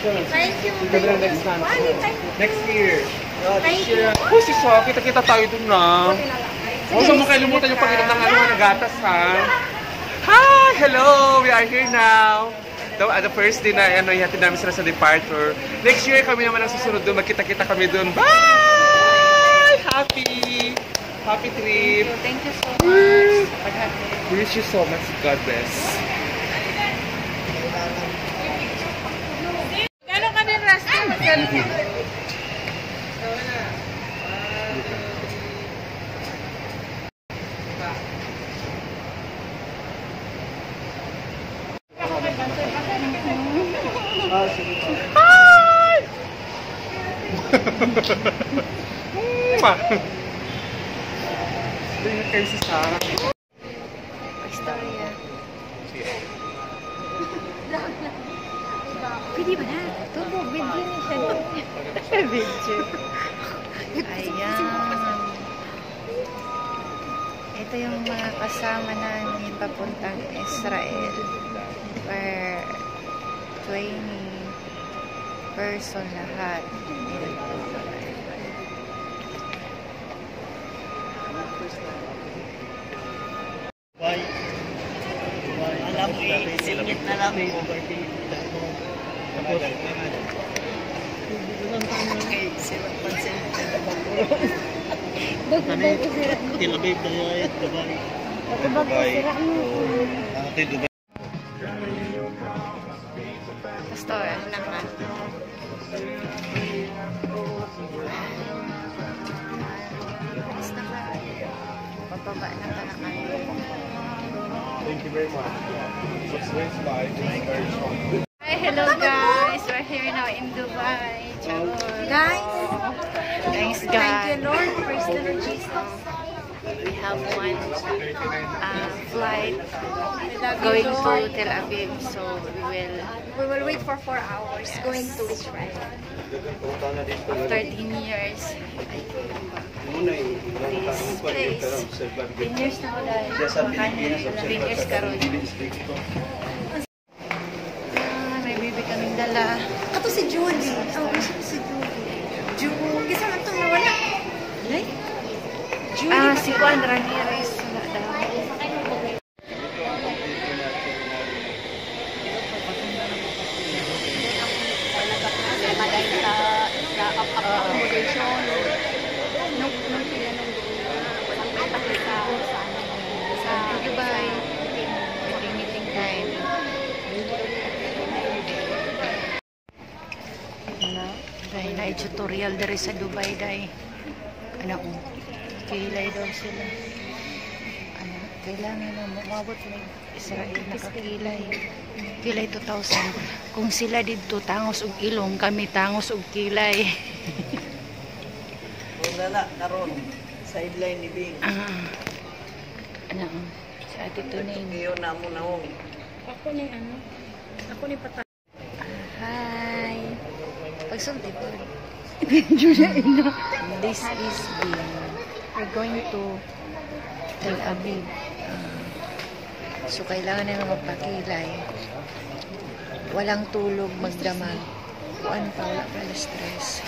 Thank you. Next year. Oh, si Sa, kita-kita tayo dun na. Huwag mo kalimutan yung pagkita ng gatas, ha? Hi! Hello! We are here now. The first day na ihatid namin sila sa departure. Next year kami naman ang susunod doon. Magkita-kita kami doon. Bye! Happy trip. Thank you so much. We wish you so much. God bless. Gano'n kami restaurant? Hi! Tingnan kayo si Sarah. Istorya. Pwede ba na? Tubo, video na siya. Video. Ayan. Ito yung mga kasama namin papuntang Israel. Per 20 person lahat. Alam mo, singit na lang. Okay, silang pansin. Tilabib na yun, Dubai. Dubai. Dubai. Pastor, ano naman? Alis na ba? Pababa na pala kayo. Thank you very much. Hi, hello guys. We're here now in Dubai. Guys, thanks God. Thank you Lord, praise the Lord Jesus. We have one flight going to Tel Aviv, so we will wait for 4 hours going to Israel. After 10 years, this place, 10 years na wala. 10 years karon. May bibi kaming dala. Ato si Julie. Oh, si Julie. Julie. Kisa man itong nawala. Ay? Julie. Si Juan Ramirez. Wala daw. Accommodation. Nung sa Dubai. Meeting time. Dahil na-tutorial dari sa Dubai dahil kilay daw sila. Kailangan na umabot ng Israel nakakilay. Kilay 2,000. Kung sila dito tangos og ilong, kami tangos og kilay. Kung nala, karon sideline ni Bing. Si Ate Tuning. Ngayon na mo naong. Ako ni Ako ni Pata. Hi. Pagsulti po. This is Bing. We're going to Tel Aviv. So, kailangan na magpakilay. Walang tulog, magdamag. Kuan pa, wala pa na stress.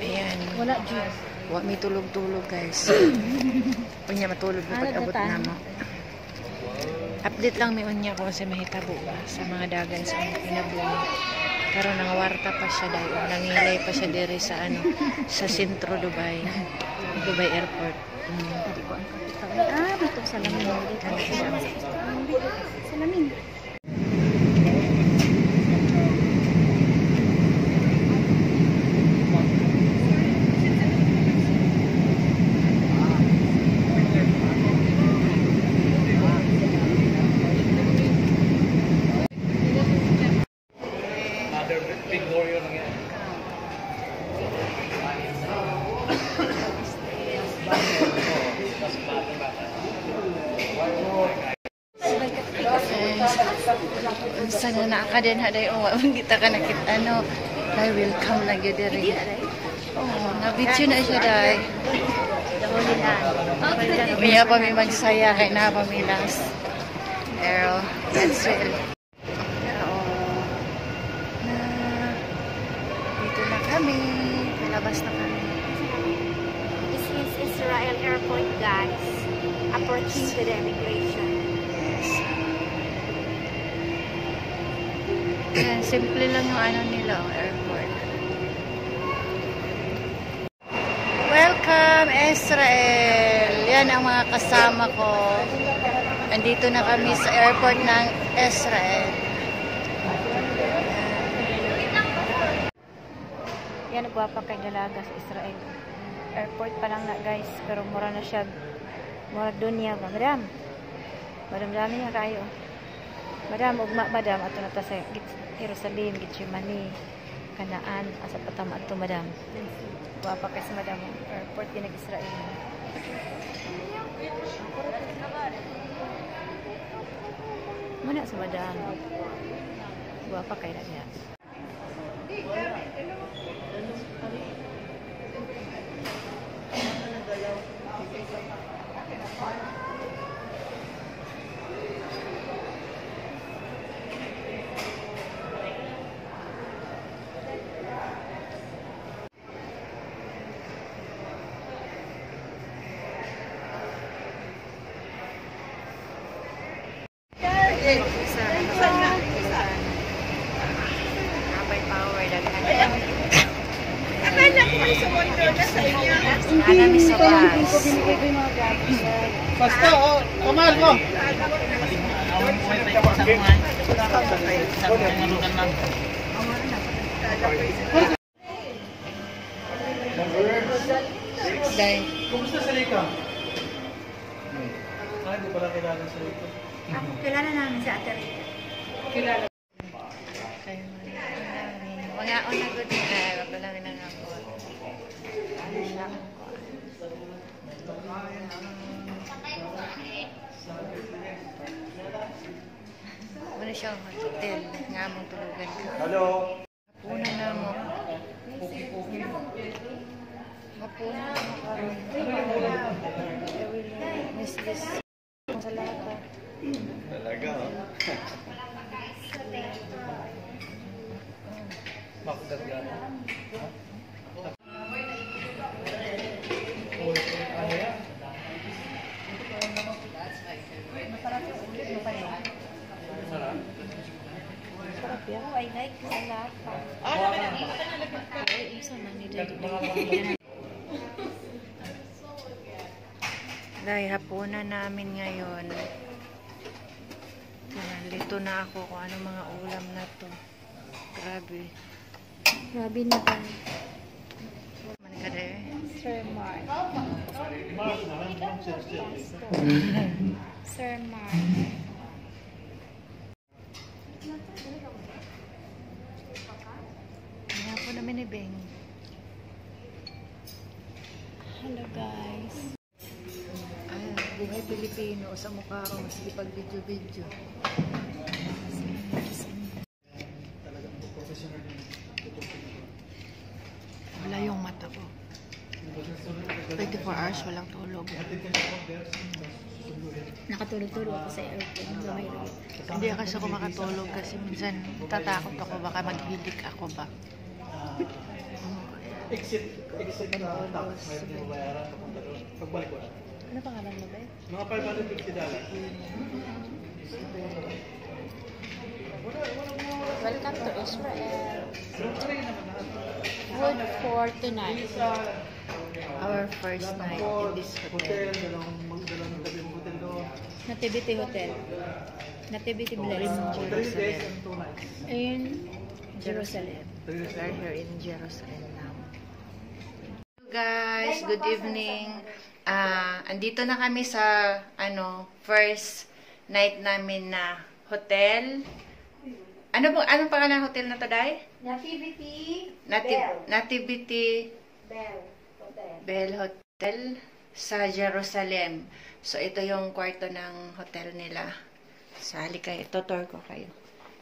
Ayan. Wala Diyos. Wala may tulog-tulog, guys. Unya, matulog mo pag-abot na mo. Update lang may unya kung sa mahitabo ba sa mga dagan sa mga pinabunod. Pero nangawarta pa siya dahil nangilay pa siya diri sa sa sentro Dubai. Dubai Airport. Hindi ko ang kapital. Dito sa lamin. Sa lamin. Sana na din haday o kita ka nakit dai welcome na gyud diri. Oh, na-video na siya dai. Miya pa may magsaya kay na pamilas. Pero that's well. kami. Palabas na kami. This is Israel Airport, guys. Approaching to the immigration. Yes. Yan, simple lang yung ano nila, airport. Welcome, Israel! Yan ang mga kasama ko. Andito na kami sa airport ng Israel. Yan, nagwapa kay dalaga sa Israel. Airport pa lang na, guys. Pero mura na siya. Mura dunya ba? Madam. Madam, dami niya kayo. Madam, ugma, madam. Ato na ta sa Jerusalem, Gitchimani, Kanaan. Asa patama ato, madam. Gwapa kay sa madam. Airport din nag-Israel. Muna sa madam. Gwapa kay na niya. Kapay power, daghan. Akala ko may sumundo na sa inyo. Alami sa bus. Basta, kamal mo. Kumusta sa Rika? Hindi pala kilala sa Rika. Kilala namin sa Ate Rita. Kilala. Mga una ko din ay wala lang ako. Wala siyang hotel nga mong tulugan ka. Hello. Hapunan na mo. Hapunan na mo karon. Miss this. Sa lahat. Talaga, oh. Bakit yan? Sarap yan. I like salad. Dahil hapunan namin ngayon. Nalito na ako kung ano mga ulam na to. Grabe. Grabe na ba? Man ka there. Sir Mark. Sir Mark. Kaya po namin ni Beng. Hello, guys. Ay, buhay Pilipino sa mukha ko. Sige pag video-video. Wala yung mata ko. 24 hours walang tulog. Nakatulog-tulog ako sa airplane. Hindi kasi ako makatulog kasi minsan tatakot ako baka maghilik ako ba. Exit na tapos may bayaran papunta doon. Pagbalik ko. Ano pangalan mo ba? Mga $550. Welcome to Israel. Food for tonight. Our first night in this hotel. Dalawang gabi ng hotel doon. Nativity Hotel. Nativity Bless. Jerusalem. In Jerusalem. We are here in Jerusalem now. Hello guys, good evening. Andito na kami sa first night namin na hotel. Anong pangalan ng hotel na to, Day? Nativity Nativity Hotel. Bell Hotel sa Jerusalem. So, ito yung kwarto ng hotel nila. Sali kayo. Tutor ko kayo.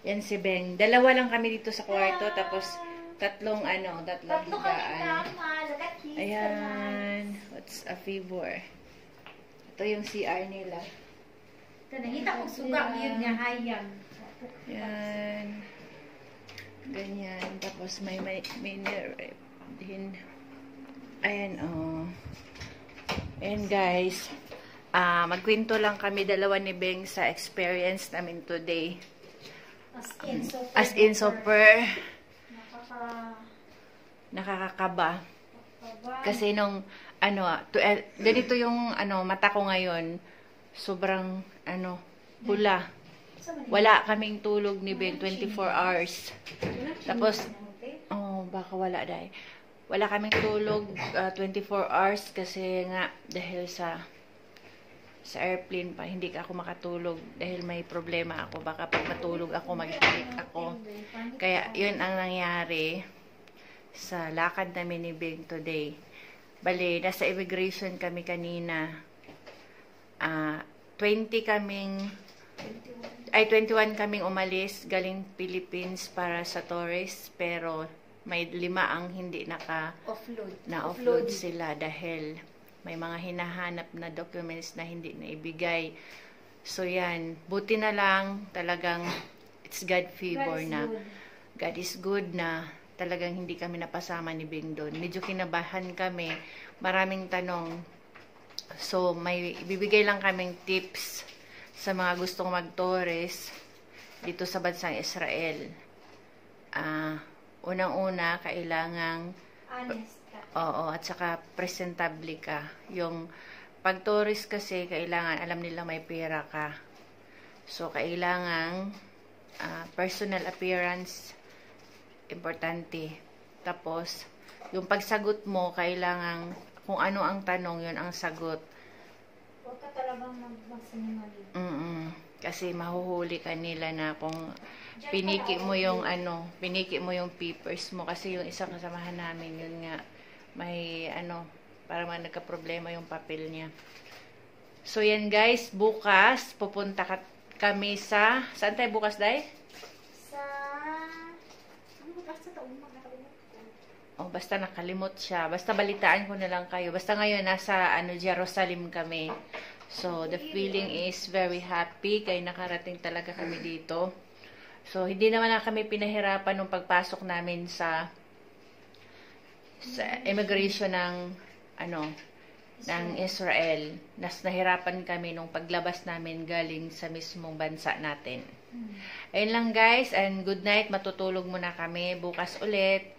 Yan si Beng. Dalawa lang kami dito sa kwarto. Tapos, tatlong higaan. Ayan. What's a favor? Ito yung CR nila. Nakita kong suga yun niya hayang. Yan. Ganyan. Tapos, may mirror. din. Ayan, oh. Ayan, guys. Magkwento lang kami dalawa ni Beng sa experience namin today. As in, super nakakakaba. Kasi nung, ganito yung, mata ko ngayon, sobrang, pula. Wala kaming tulog ni Beng, 24 hours. Tapos, baka wala dahil. Wala kaming tulog 24 hours kasi nga dahil sa airplane pa, hindi ako makatulog dahil may problema ako. Baka pag matulog ako, mag-panic ako. Kaya, yun ang nangyari sa lakad namin ni Beng today. Bale, nasa immigration kami kanina. 21 kaming umalis galing Philippines para sa tourist, pero may 5 ang hindi na-offload sila dahil may mga hinahanap na documents na hindi na ibigay. So yan, buti na lang talagang it's God favor na. God is good na talagang hindi kami napasama ni Beng doon. Medyo kinabahan kami, maraming tanong. So may bibigay lang kaming tips sa mga gustong mag-tourist dito sa bansang Israel. Unang-una, kailangang honest ka. Oo, at saka presentable ka. Yung pag-tourist kasi, kailangan alam nila may pera ka. So, kailangan personal appearance, importante. Tapos, yung pagsagot mo, kailangan kung ano ang tanong, yun ang sagot. Huwag ka talagang magsinungaling. Kasi mahuhuli ka nila na kung piniki mo yung papers mo. Kasi yung isang kasamahan namin, yun nga, may parang nagka-problema yung papel niya. So yan guys, bukas pupunta kami sa, saan tayo bukas, Day? Basta nakalimot siya. Basta balitaan ko na lang kayo. Basta ngayon nasa Jerusalem kami. So the feeling is very happy kaya nakarating talaga kami dito. So hindi naman na kami pinahirapan nung pagpasok namin sa immigration ng Israel. Nahirapan kami nung paglabas namin galing sa mismong bansa natin. Ayun lang guys, and good night. Matutulog muna kami. Bukas ulit.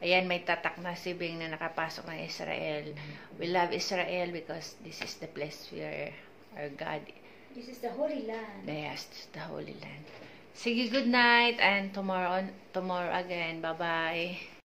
Ayan, may tatak na si Beng na nakapasok ng Israel. We love Israel because this is the place where our God. This is the Holy Land. Yes, this is the Holy Land. Sige, good night, and tomorrow again. Bye-bye.